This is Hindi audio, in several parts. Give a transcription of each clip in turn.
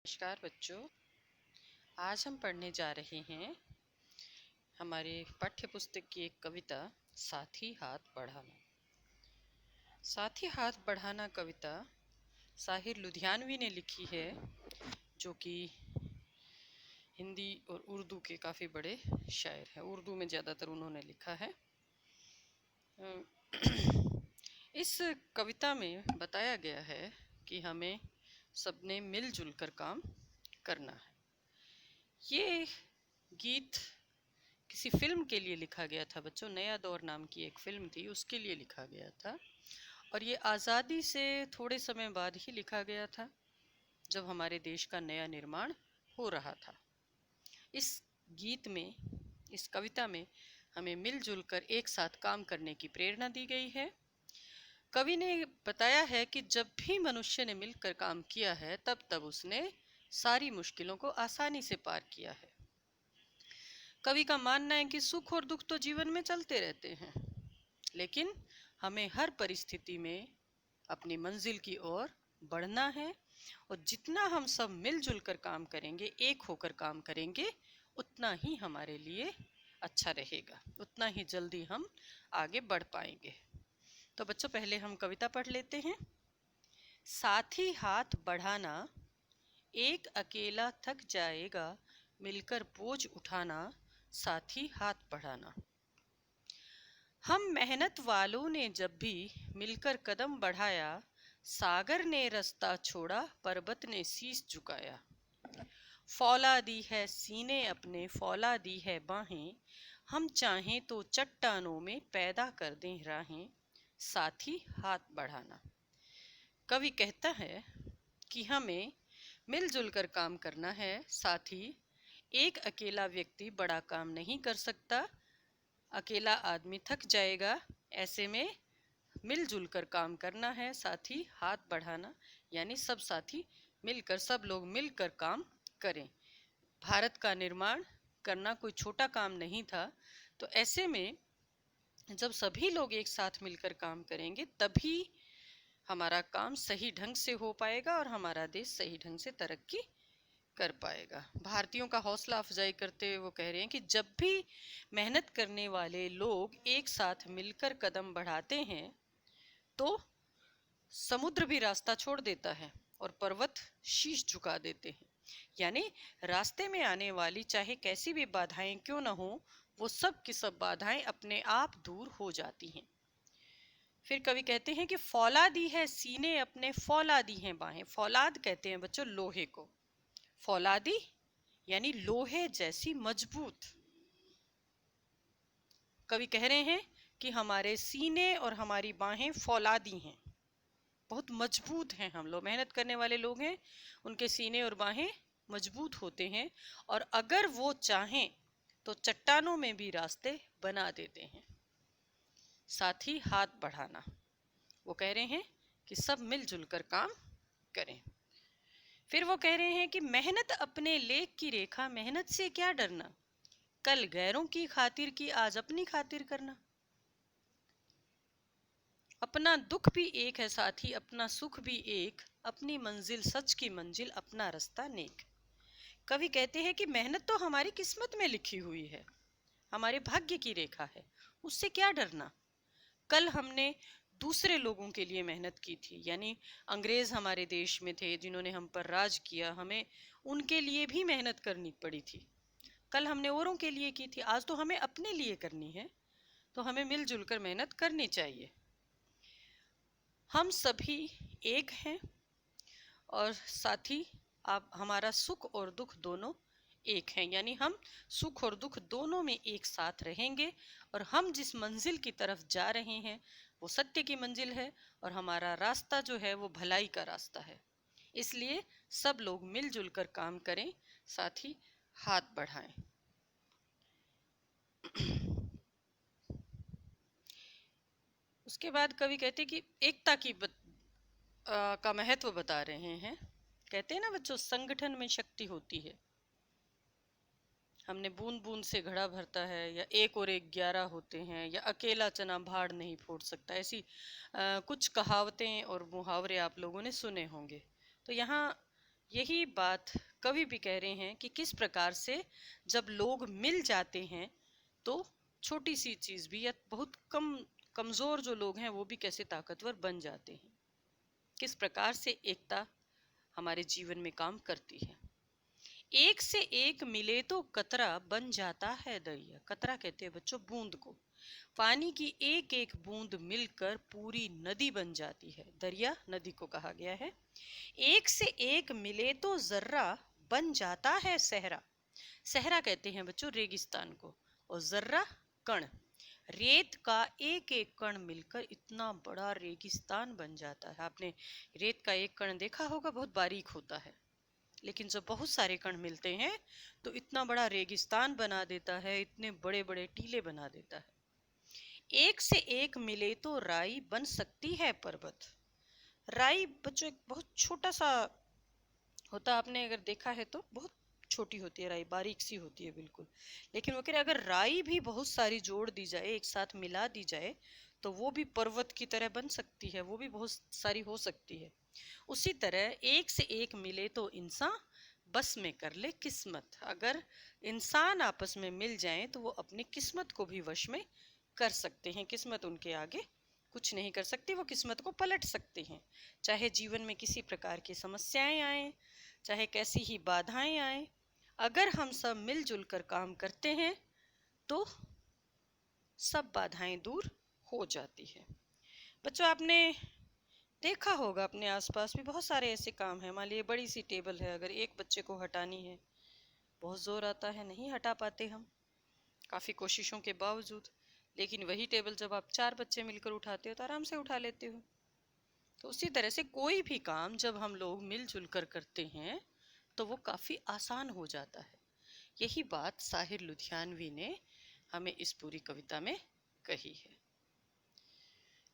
नमस्कार बच्चों। आज हम पढ़ने जा रहे हैं हमारे पाठ्य पुस्तक की एक कविता साथी हाथ बढ़ाना। साथी हाथ बढ़ाना कविता साहिर लुधियानवी ने लिखी है, जो कि हिंदी और उर्दू के काफ़ी बड़े शायर हैं। उर्दू में ज़्यादातर उन्होंने लिखा है। इस कविता में बताया गया है कि हमें सबने मिलजुल कर काम करना है। ये गीत किसी फिल्म के लिए लिखा गया था बच्चों। नया दौर नाम की एक फिल्म थी, उसके लिए लिखा गया था। और ये आज़ादी से थोड़े समय बाद ही लिखा गया था, जब हमारे देश का नया निर्माण हो रहा था। इस गीत में, इस कविता में हमें मिलजुल कर एक साथ काम करने की प्रेरणा दी गई है। कवि ने बताया है कि जब भी मनुष्य ने मिलकर काम किया है, तब तब उसने सारी मुश्किलों को आसानी से पार किया है। कवि का मानना है कि सुख और दुख तो जीवन में चलते रहते हैं, लेकिन हमें हर परिस्थिति में अपनी मंजिल की ओर बढ़ना है। और जितना हम सब मिलजुल कर काम करेंगे, एक होकर काम करेंगे, उतना ही हमारे लिए अच्छा रहेगा, उतना ही जल्दी हम आगे बढ़ पाएंगे। तो बच्चों, पहले हम कविता पढ़ लेते हैं। साथी हाथ बढ़ाना, एक अकेला थक जाएगा, मिलकर बोझ उठाना, साथी हाथ बढ़ाना। हम मेहनत वालों ने जब भी मिलकर कदम बढ़ाया, सागर ने रास्ता छोड़ा, पर्वत ने शीश झुकाया। फौलादी है सीने अपने, फौलादी है बाहें, हम चाहें तो चट्टानों में पैदा कर दें राहें, साथी हाथ बढ़ाना। कवि कहता है कि हमें मिलजुल कर काम करना है। साथ ही एक अकेला व्यक्ति बड़ा काम नहीं कर सकता, अकेला आदमी थक जाएगा। ऐसे में मिलजुल कर काम करना है, साथ ही हाथ बढ़ाना, यानी सब साथी मिलकर, सब लोग मिलकर काम करें। भारत का निर्माण करना कोई छोटा काम नहीं था। तो ऐसे में जब सभी लोग एक साथ मिलकर काम करेंगे, तभी हमारा काम सही ढंग से हो पाएगा और हमारा देश सही ढंग से तरक्की कर पाएगा। भारतीयों का हौसला अफजाई करते हुए वो कह रहे हैं कि जब भी मेहनत करने वाले लोग एक साथ मिलकर कदम बढ़ाते हैं, तो समुद्र भी रास्ता छोड़ देता है और पर्वत शीश झुका देते हैं। यानी रास्ते में आने वाली चाहे कैसी भी बाधाएं क्यों न हो, वो सब की सब बाधाएं अपने आप दूर हो जाती हैं। फिर कवि कहते हैं कि फौलादी है सीने अपने, फौलादी हैं बाहें। फौलाद कहते हैं बच्चों लोहे को, फौलादी यानी लोहे जैसी मजबूत। कवि कह रहे हैं कि हमारे सीने और हमारी बाहें फौलादी हैं, बहुत मजबूत हैं। हम लोग मेहनत करने वाले लोग हैं, उनके सीने और बाहें मजबूत होते हैं, और अगर वो चाहें तो चट्टानों में भी रास्ते बना देते हैं। साथ ही हाथ बढ़ाना, वो कह रहे हैं कि सब मिलजुल कर काम करें। फिर वो कह रहे हैं कि मेहनत अपने लेख की रेखा, मेहनत से क्या डरना, कल गैरों की खातिर की आज अपनी खातिर करना। अपना दुख भी एक है साथी, अपना सुख भी एक, अपनी मंजिल सच की मंजिल, अपना रास्ता नेक। कवि कहते हैं कि मेहनत तो हमारी किस्मत में लिखी हुई है, हमारे भाग्य की रेखा है, उससे क्या डरना। कल हमने दूसरे लोगों के लिए मेहनत की थी, यानी अंग्रेज हमारे देश में थे जिन्होंने हम पर राज किया, हमें उनके लिए भी मेहनत करनी पड़ी थी। कल हमने औरों के लिए की थी, आज तो हमें अपने लिए करनी है। तो हमें मिलजुल कर मेहनत करनी चाहिए। हम सभी एक हैं, और साथ ही आप हमारा सुख और दुख दोनों एक हैं, यानी हम सुख और दुख दोनों में एक साथ रहेंगे। और हम जिस मंजिल की तरफ जा रहे हैं वो सत्य की मंजिल है, और हमारा रास्ता जो है वो भलाई का रास्ता है। इसलिए सब लोग मिलजुल कर काम करें, साथ ही हाथ बढ़ाएं। उसके बाद कवि कहते कि एकता की का महत्व बता रहे हैं। कहते हैं ना बच्चों, संगठन में शक्ति होती है। हमने बूंद बूंद से घड़ा भरता है, या एक और एक 11 होते हैं, या अकेला चना भाड़ नहीं फोड़ सकता। ऐसी कुछ कहावतें और मुहावरे आप लोगों ने सुने होंगे। तो यहाँ यही बात कवि भी कह रहे हैं कि किस प्रकार से जब लोग मिल जाते हैं तो छोटी सी चीज भी या बहुत कमजोर जो लोग हैं वो भी कैसे ताकतवर बन जाते हैं, किस प्रकार से एकता हमारे जीवन में काम करती है। एक से एक मिले तो कतरा बन जाता है दरिया। कतरा कहते हैं बच्चों बूंद को। पानी की एक एक बूंद मिलकर पूरी नदी बन जाती है। दरिया नदी को कहा गया है। एक से एक मिले तो जर्रा बन जाता है सहरा। सहरा कहते हैं बच्चों रेगिस्तान को, और जर्रा कण। रेत का एक एक कण मिलकर इतना बड़ा रेगिस्तान बन जाता है। आपने रेत का एक कण देखा होगा, बहुत बारीक होता है, लेकिन जब बहुत सारे कण मिलते हैं तो इतना बड़ा रेगिस्तान बना देता है, इतने बड़े बड़े टीले बना देता है। एक से एक मिले तो राई बन सकती है पर्वत। राई बच्चों एक बहुत छोटा सा होता है, आपने अगर देखा है तो बहुत छोटी होती है राई, बारीक सी होती है बिल्कुल। लेकिन वो कह रहे अगर राई भी बहुत सारी जोड़ दी जाए, एक साथ मिला दी जाए, तो वो भी पर्वत की तरह बन सकती है, वो भी बहुत सारी हो सकती है। उसी तरह एक से एक मिले तो इंसान बस में कर ले किस्मत। अगर इंसान आपस में मिल जाएं तो वो अपनी किस्मत को भी वश में कर सकते हैं। किस्मत उनके आगे कुछ नहीं कर सकती, वो किस्मत को पलट सकते हैं। चाहे जीवन में किसी प्रकार की समस्याएं आए, चाहे कैसी ही बाधाएं आए, अगर हम सब मिलजुल कर काम करते हैं तो सब बाधाएं दूर हो जाती है। बच्चों आपने देखा होगा अपने आसपास भी बहुत सारे ऐसे काम हैं। मान लीजिए बड़ी सी टेबल है, अगर एक बच्चे को हटानी है, बहुत जोर आता है, नहीं हटा पाते हम काफ़ी कोशिशों के बावजूद। लेकिन वही टेबल जब आप 4 बच्चे मिलकर उठाते हो तो आराम से उठा लेते हो। तो उसी तरह से कोई भी काम जब हम लोग मिलजुल कर करते हैं तो वो काफ़ी आसान हो जाता है। यही बात साहिर लुधियानवी ने हमें इस पूरी कविता में कही है।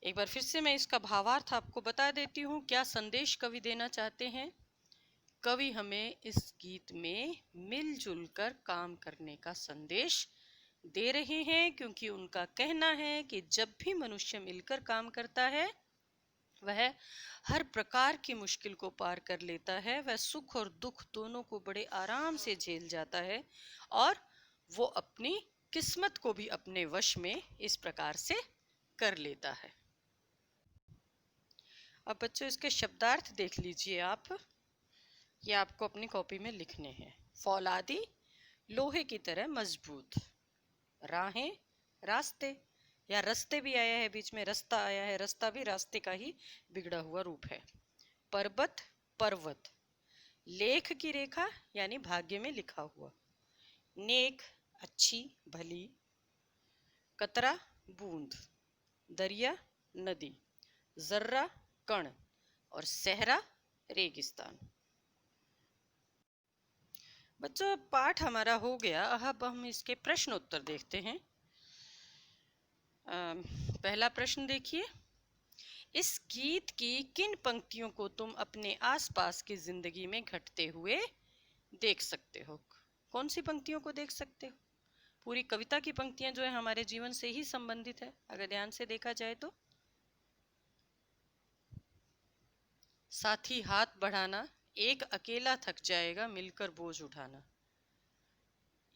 एक बार फिर से मैं इसका भावार्थ आपको बता देती हूँ, क्या संदेश कवि देना चाहते हैं। कवि हमें इस गीत में मिलजुल कर काम करने का संदेश दे रहे हैं, क्योंकि उनका कहना है कि जब भी मनुष्य मिलकर काम करता है वह हर प्रकार की मुश्किल को पार कर लेता है, वह सुख और दुख दोनों को बड़े आराम से झेल जाता है और वो अपनी किस्मत को भी अपने वश में इस प्रकार से कर लेता है। अब बच्चों इसके शब्दार्थ देख लीजिए आप, ये आपको अपनी कॉपी में लिखने हैं। फौलादी लोहे की तरह मजबूत, राहें रास्ते, या रास्ते भी आया है बीच में, रास्ता आया है, रास्ता भी रास्ते का ही बिगड़ा हुआ रूप है। पर्वत पर्वत, लेख की रेखा यानी भाग्य में लिखा हुआ। नेक अच्छी भली, कतरा बूंद, दरिया नदी, जर्रा कण और सहरा रेगिस्तान। बच्चों पाठ हमारा हो गया, अब हम इसके प्रश्न उत्तर देखते हैं। पहला प्रश्न देखिए, इस गीत की किन पंक्तियों को तुम अपने आसपास की जिंदगी में घटते हुए देख सकते हो। कौन सी पंक्तियों को देख सकते हो। पूरी कविता की पंक्तियां जो है हमारे जीवन से ही संबंधित है, अगर ध्यान से देखा जाए तो। साथी हाथ बढ़ाना, एक अकेला थक जाएगा मिलकर बोझ उठाना,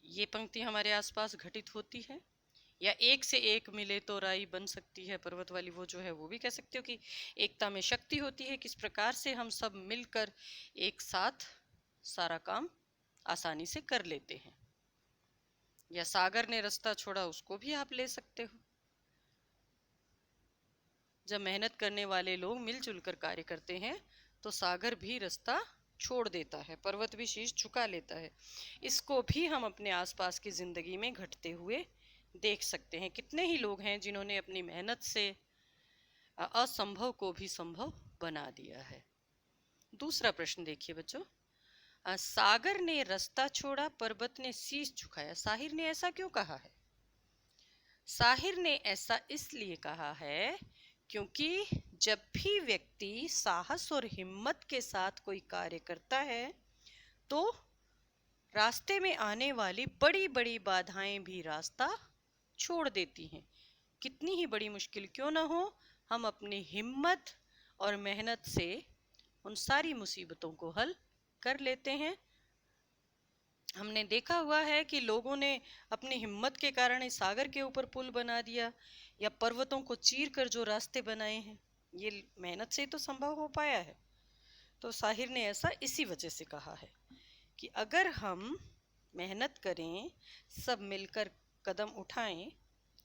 ये पंक्ति हमारे आसपास घटित होती है। या एक से एक मिले तो राई बन सकती है पर्वत वाली, वो जो है वो भी कह सकते हो कि एकता में शक्ति होती है, किस प्रकार से हम सब मिलकर एक साथ सारा काम आसानी से कर लेते हैं। या सागर ने रास्ता छोड़ा, उसको भी आप ले सकते हो। जब मेहनत करने वाले लोग मिलजुल कर कार्य करते हैं तो सागर भी रास्ता छोड़ देता है, पर्वत भी शीश झुका लेता है। इसको भी हम अपने आसपास की जिंदगी में घटते हुए देख सकते हैं। कितने ही लोग हैं जिन्होंने अपनी मेहनत से असंभव को भी संभव बना दिया है। दूसरा प्रश्न देखिए बच्चों, सागर ने रास्ता छोड़ा पर्वत ने शीश झुकाया, साहिर ने ऐसा क्यों कहा है। साहिर ने ऐसा इसलिए कहा है क्योंकि जब भी व्यक्ति साहस और हिम्मत के साथ कोई कार्य करता है तो रास्ते में आने वाली बड़ी बड़ी बाधाएं भी रास्ता छोड़ देती हैं। कितनी ही बड़ी मुश्किल क्यों ना हो, हम अपनी हिम्मत और मेहनत से उन सारी मुसीबतों को हल कर लेते हैं। हमने देखा हुआ है कि लोगों ने अपनी हिम्मत के कारण इस सागर के ऊपर पुल बना दिया, या पर्वतों को चीर कर जो रास्ते बनाए हैं, ये मेहनत से तो संभव हो पाया है। तो साहिर ने ऐसा इसी वजह से कहा है कि अगर हम मेहनत करें, सब मिलकर कदम उठाएं,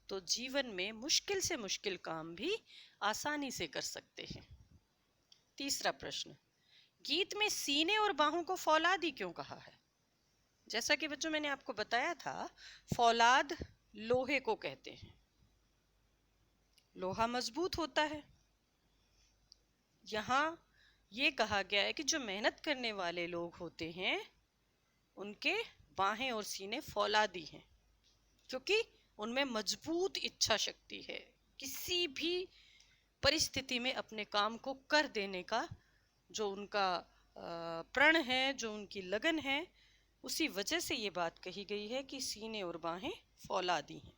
तो जीवन में मुश्किल से मुश्किल काम भी आसानी से कर सकते हैं। तीसरा प्रश्न, गीत में सीने और बाहों को फौलादी क्यों कहा है? जैसा कि बच्चों मैंने आपको बताया था, फौलाद लोहे को कहते हैं। लोहा मजबूत होता है। यहाँ ये कहा गया है कि जो मेहनत करने वाले लोग होते हैं उनके बाहें और सीने फौलादी हैं, क्योंकि उनमें मजबूत इच्छा शक्ति है। किसी भी परिस्थिति में अपने काम को कर देने का जो उनका प्रण है, जो उनकी लगन है, उसी वजह से ये बात कही गई है कि सीने और बाहें फौलादी हैं।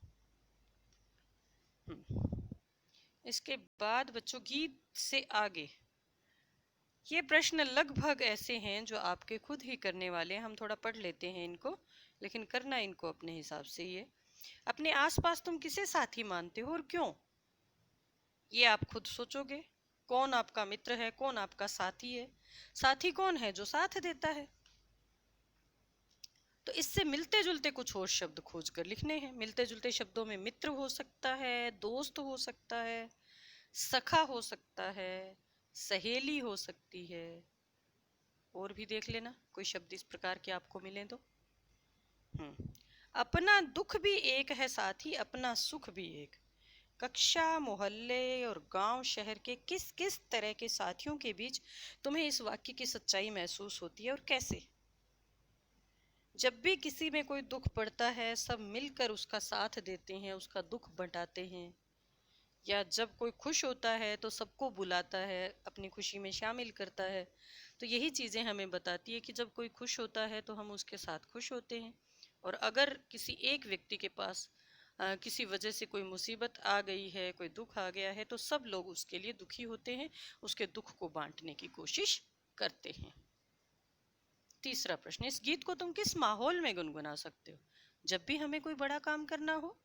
इसके बाद बच्चों गीत से आगे ये प्रश्न लगभग ऐसे हैं जो आपके खुद ही करने वाले हैं। हम थोड़ा पढ़ लेते हैं इनको, लेकिन करना इनको अपने हिसाब से ही है। अपने आसपास तुम किसे साथी मानते हो और क्यों? ये आप खुद सोचोगे। कौन आपका मित्र है, कौन आपका साथी है? साथी कौन है? जो साथ देता है। तो इससे मिलते जुलते कुछ और शब्द खोज कर लिखने हैं। मिलते जुलते शब्दों में मित्र हो सकता है, दोस्त हो सकता है, सखा हो सकता है, सहेली हो सकती है, और भी देख लेना कोई शब्द इस प्रकार के आपको मिले तो। अपना दुख भी एक है साथी, अपना सुख भी एक। कक्षा, मोहल्ले और गांव शहर के किस किस तरह के साथियों के बीच तुम्हें इस वाक्य की सच्चाई महसूस होती है और कैसे? जब भी किसी में कोई दुख पड़ता है, सब मिलकर उसका साथ देते हैं, उसका दुख बंटाते हैं। या जब कोई खुश होता है तो सबको बुलाता है, अपनी खुशी में शामिल करता है। तो यही चीज़ें हमें बताती है कि जब कोई खुश होता है तो हम उसके साथ खुश होते हैं, और अगर किसी एक व्यक्ति के पास किसी वजह से कोई मुसीबत आ गई है, कोई दुख आ गया है, तो सब लोग उसके लिए दुखी होते हैं, उसके दुख को बांटने की कोशिश करते हैं। तीसरा प्रश्न, इस गीत को तुम किस माहौल में गुनगुना सकते हो? जब भी हमें कोई बड़ा काम करना हो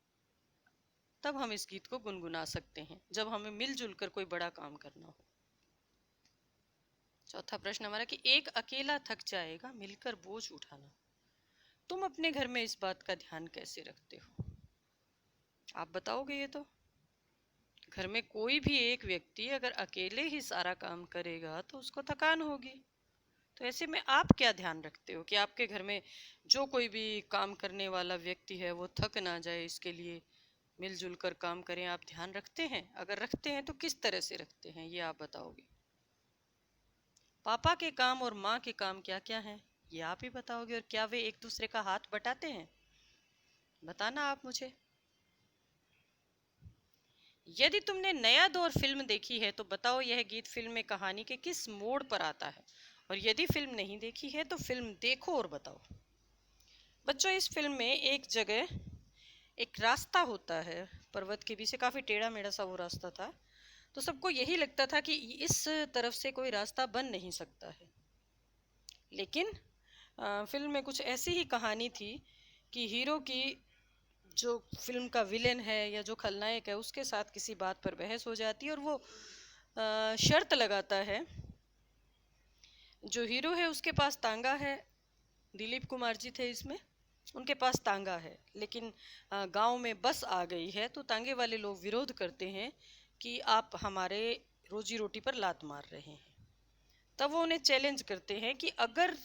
तब हम इस गीत को गुनगुना सकते हैं, जब हमें मिलजुल कर कोई बड़ा काम करना हो। चौथा प्रश्न हमारा कि एक अकेला थक जाएगा, मिलकर बोझ उठाना। तुम अपने घर में इस बात का ध्यान कैसे रखते हो? आप बताओगे ये तो। घर में कोई भी एक व्यक्ति अगर अकेले ही सारा काम करेगा तो उसको थकान होगी। तो ऐसे में आप क्या ध्यान रखते हो कि आपके घर में जो कोई भी काम करने वाला व्यक्ति है वो थक ना जाए, इसके लिए मिलजुल कर काम करें? आप ध्यान रखते हैं? अगर रखते हैं तो किस तरह से रखते हैं, ये आप बताओगे। पापा के काम और माँ के काम क्या क्या हैं, ये आप ही बताओगे। और क्या वे एक दूसरे का हाथ बटाते हैं? बताना आप मुझे। यदि तुमने नया दौर फिल्म देखी है तो बताओ यह गीत फिल्म में कहानी के किस मोड़ पर आता है, और यदि फिल्म नहीं देखी है तो फिल्म देखो और बताओ। बच्चों, इस फिल्म में एक जगह एक रास्ता होता है, पर्वत के बीच से काफी टेढ़ा मेढ़ा सा वो रास्ता था। तो सबको यही लगता था कि इस तरफ से कोई रास्ता बन नहीं सकता है, लेकिन फिल्म में कुछ ऐसी ही कहानी थी कि हीरो की जो फिल्म का विलेन है या जो खलनायक है उसके साथ किसी बात पर बहस हो जाती है, और वो शर्त लगाता है। जो हीरो है उसके पास तांगा है, दिलीप कुमार जी थे इसमें, उनके पास तांगा है, लेकिन गांव में बस आ गई है तो तांगे वाले लोग विरोध करते हैं कि आप हमारे रोजी रोटी पर लात मार रहे हैं। तब वो उन्हें चैलेंज करते हैं कि अगर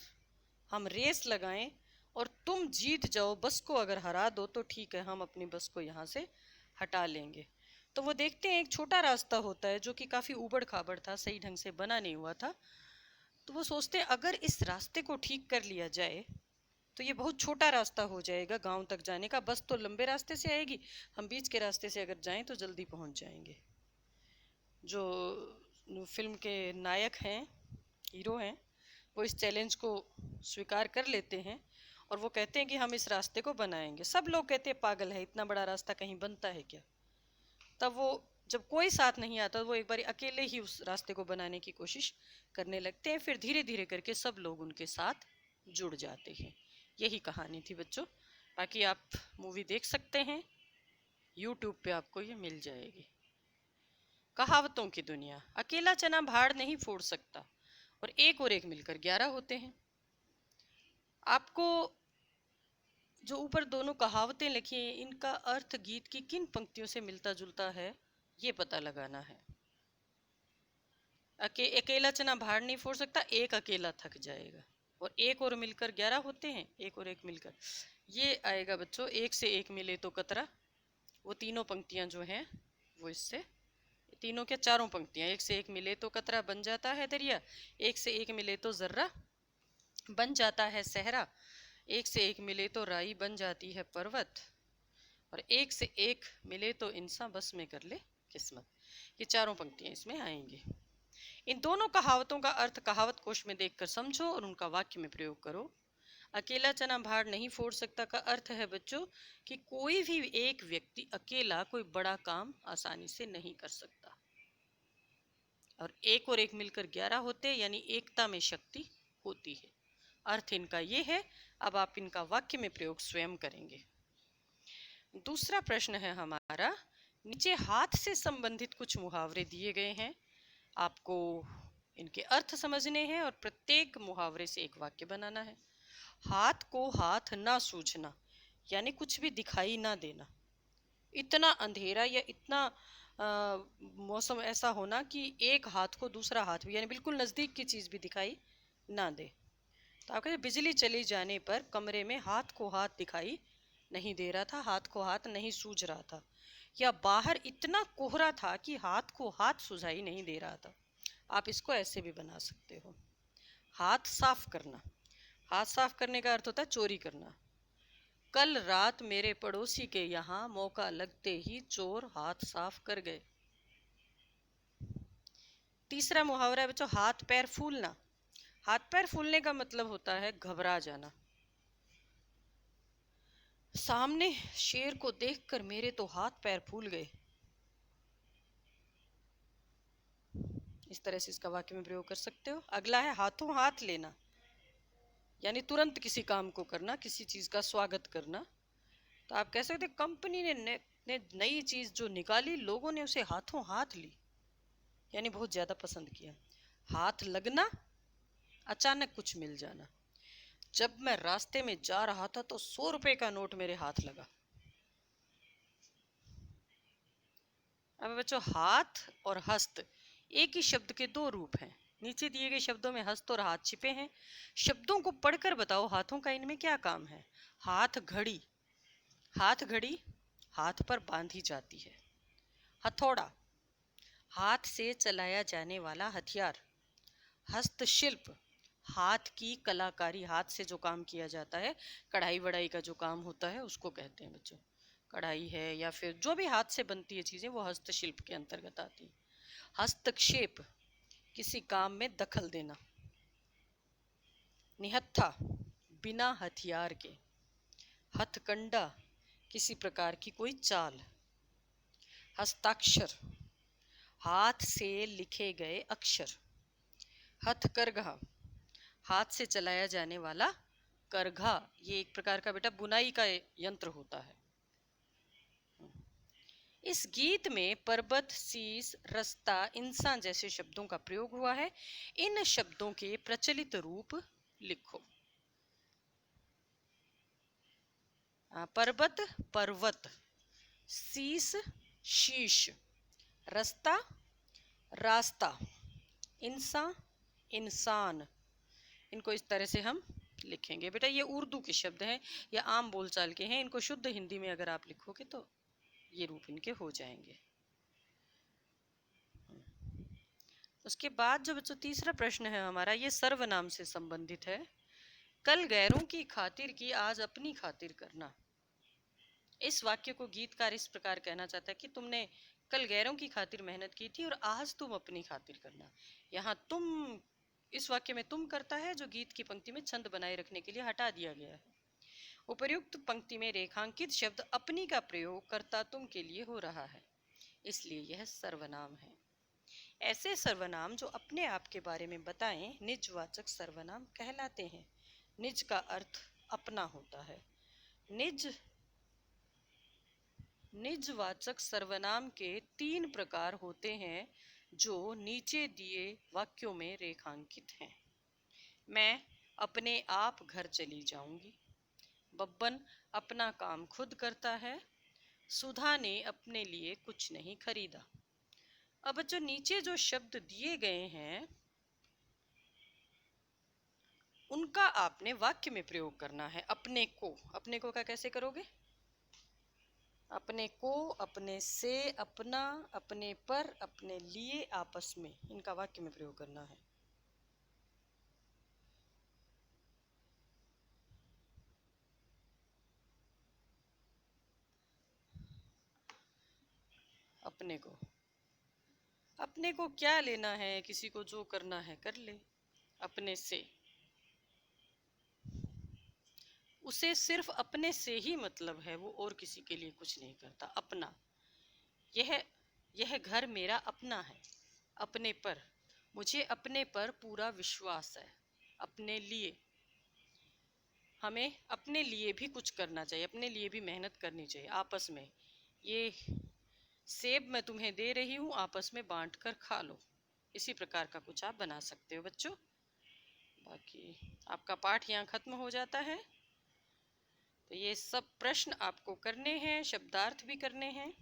हम रेस लगाएं और तुम जीत जाओ, बस को अगर हरा दो तो ठीक है, हम अपनी बस को यहाँ से हटा लेंगे। तो वो देखते हैं एक छोटा रास्ता होता है जो कि काफ़ी ऊबड़ खाबड़ था, सही ढंग से बना नहीं हुआ था। तो वो सोचते हैं अगर इस रास्ते को ठीक कर लिया जाए तो ये बहुत छोटा रास्ता हो जाएगा गांव तक जाने का, बस तो लंबे रास्ते से आएगी, हम बीच के रास्ते से अगर जाएं तो जल्दी पहुंच जाएंगे। जो फिल्म के नायक हैं, हीरो हैं, वो इस चैलेंज को स्वीकार कर लेते हैं और वो कहते हैं कि हम इस रास्ते को बनाएंगे। सब लोग कहते हैं पागल है, इतना बड़ा रास्ता कहीं बनता है क्या? तब वो जब कोई साथ नहीं आता वो एक बार अकेले ही उस रास्ते को बनाने की कोशिश करने लगते हैं, फिर धीरे धीरे करके सब लोग उनके साथ जुड़ जाते हैं। यही कहानी थी बच्चों। बाकी आप मूवी देख सकते हैं, यूट्यूब पे आपको ये मिल जाएगी। कहावतों की दुनिया। अकेला चना भाड़ नहीं फोड़ सकता, और एक मिलकर 11 होते हैं। आपको जो ऊपर दोनों कहावतें लिखी हैं, इनका अर्थ गीत की किन पंक्तियों से मिलता जुलता है, ये पता लगाना है। अकेला चना भाड़ नहीं फोड़ सकता, एक अकेला थक जाएगा, और एक और मिलकर 11 होते हैं, एक और एक मिलकर, ये आएगा बच्चों एक से एक मिले तो कतरा। वो तीनों पंक्तियां जो हैं वो इससे, तीनों क्या चारों पंक्तियां, एक से एक मिले तो कतरा बन जाता है दरिया, एक से एक मिले तो जर्रा बन जाता है सहरा, एक से एक मिले तो राई बन जाती है पर्वत, और एक से एक मिले तो इंसान बस में कर ले किस्मत। ये चारों पंक्तियां इसमें आएंगी। इन दोनों कहावतों का अर्थ कहावत कोश में देखकर समझो और उनका वाक्य में प्रयोग करो। अकेला चना भाड़ नहीं फोड़ सकता का अर्थ है बच्चों कि कोई भी एक व्यक्ति अकेला कोई बड़ा काम आसानी से नहीं कर सकता, और एक मिलकर 11 होते, यानी एकता में शक्ति होती है। अर्थ इनका ये है। अब आप इनका वाक्य में प्रयोग स्वयं करेंगे। दूसरा प्रश्न है हमारा, नीचे हाथ से संबंधित कुछ मुहावरे दिए गए हैं, आपको इनके अर्थ समझने हैं और प्रत्येक मुहावरे से एक वाक्य बनाना है। हाथ को हाथ ना सूझना, यानी कुछ भी दिखाई ना देना, इतना अंधेरा या इतना मौसम ऐसा होना कि एक हाथ को दूसरा हाथ भी, यानी बिल्कुल नज़दीक की चीज़ भी दिखाई ना दे। तो आप कहते बिजली चले जाने पर कमरे में हाथ को हाथ दिखाई नहीं दे रहा था, हाथ को हाथ नहीं सूझ रहा था, या बाहर इतना कोहरा था कि हाथ को हाथ सुझाई नहीं दे रहा था। आप इसको ऐसे भी बना सकते हो। हाथ साफ करना, हाथ साफ करने का अर्थ होता है चोरी करना। कल रात मेरे पड़ोसी के यहाँ मौका लगते ही चोर हाथ साफ कर गए। तीसरा मुहावरा है बच्चों, हाथ पैर फूलना। हाथ पैर फूलने का मतलब होता है घबरा जाना। सामने शेर को देखकर मेरे तो हाथ पैर फूल गए। इस तरह से इसका वाक्य में प्रयोग कर सकते हो। अगला है हाथों हाथ लेना, यानी तुरंत किसी काम को करना, किसी चीज का स्वागत करना। तो आप कह सकते कंपनी ने नई चीज जो निकाली, लोगों ने उसे हाथों हाथ ली, यानी बहुत ज्यादा पसंद किया। हाथ लगना, अचानक कुछ मिल जाना। जब मैं रास्ते में जा रहा था तो 100 रुपए का नोट मेरे हाथ लगा। अब बच्चों, हाथ और हस्त एक ही शब्द के दो रूप हैं। नीचे दिए गए शब्दों में हस्त और हाथ छिपे हैं। शब्दों को पढ़कर बताओ हाथों का इनमें क्या काम है। हाथ घड़ी, हाथ घड़ी हाथ पर बांधी जाती है। हथौड़ा, हाथ से चलाया जाने वाला हथियार। हस्तशिल्प, हाथ की कलाकारी, हाथ से जो काम किया जाता है, कढ़ाई वढ़ाई का जो काम होता है उसको कहते हैं बच्चों। कढ़ाई है या फिर जो भी हाथ से बनती है चीजें, वो हस्तशिल्प के अंतर्गत आती है। हस्तक्षेप, किसी काम में दखल देना। निहत्था, बिना हथियार के। हथकंडा, किसी प्रकार की कोई चाल। हस्ताक्षर, हाथ से लिखे गए अक्षर। हथकरघा, हाथ से चलाया जाने वाला करघा, ये एक प्रकार का बेटा बुनाई का यंत्र होता है। इस गीत में पर्वत, शीश, रास्ता, इंसान जैसे शब्दों का प्रयोग हुआ है। इन शब्दों के प्रचलित रूप लिखो। पर्वत पर्वत, शीश शीश, रास्ता रास्ता, इंसान इंसान। इनको इस तरह से हम लिखेंगे बेटा। ये उर्दू के शब्द हैं या आम बोलचाल के हैं। इनको शुद्ध हिंदी में अगर आप लिखोगे तो ये रूप इनके हो जाएंगे। उसके बाद जो बच्चों तीसरा प्रश्न है हमारा, ये सर्वनाम से संबंधित है। कल गैरों की खातिर की, आज अपनी खातिर करना। इस वाक्य को गीतकार इस प्रकार कहना चाहता है कि तुमने कल गैरों की खातिर मेहनत की थी और आज तुम अपनी खातिर करना। यहाँ तुम, इस वाक्य में तुम करता है जो गीत की पंक्ति में छंद बनाए रखने के लिए हटा दिया गया है। उपर्युक्त पंक्ति में रेखांकित शब्द अपनी का प्रयोग कर्ता तुम के लिए हो रहा है। इसलिए यह सर्वनाम है। ऐसे सर्वनाम जो अपने आप के बारे में बताएं निजवाचक सर्वनाम कहलाते हैं। निज का अर्थ अपना होता है। निजवाचक सर्वनाम के 3 प्रकार होते हैं जो नीचे दिए वाक्यों में रेखांकित हैं। मैं अपने आप घर चली जाऊंगी। बब्बन अपना काम खुद करता है। सुधा ने अपने लिए कुछ नहीं खरीदा। अब जो नीचे जो शब्द दिए गए हैं उनका आपने वाक्य में प्रयोग करना है। अपने को का कैसे करोगे? अपने को, अपने से, अपना, अपने पर, अपने लिए, आपस में, इनका वाक्य में प्रयोग करना है। अपने को क्या लेना है? किसी को जो करना है कर ले। अपने से, उसे सिर्फ अपने से ही मतलब है, वो और किसी के लिए कुछ नहीं करता। अपना, यह घर मेरा अपना है। अपने पर, मुझे अपने पर पूरा विश्वास है। अपने लिए, हमें अपने लिए भी कुछ करना चाहिए, अपने लिए भी मेहनत करनी चाहिए। आपस में, ये सेब मैं तुम्हें दे रही हूँ, आपस में बांट कर खा लो। इसी प्रकार का कुछ आप बना सकते हो बच्चों। बाकी आपका पाठ यहाँ खत्म हो जाता है। तो ये सब प्रश्न आपको करने हैं, शब्दार्थ भी करने हैं।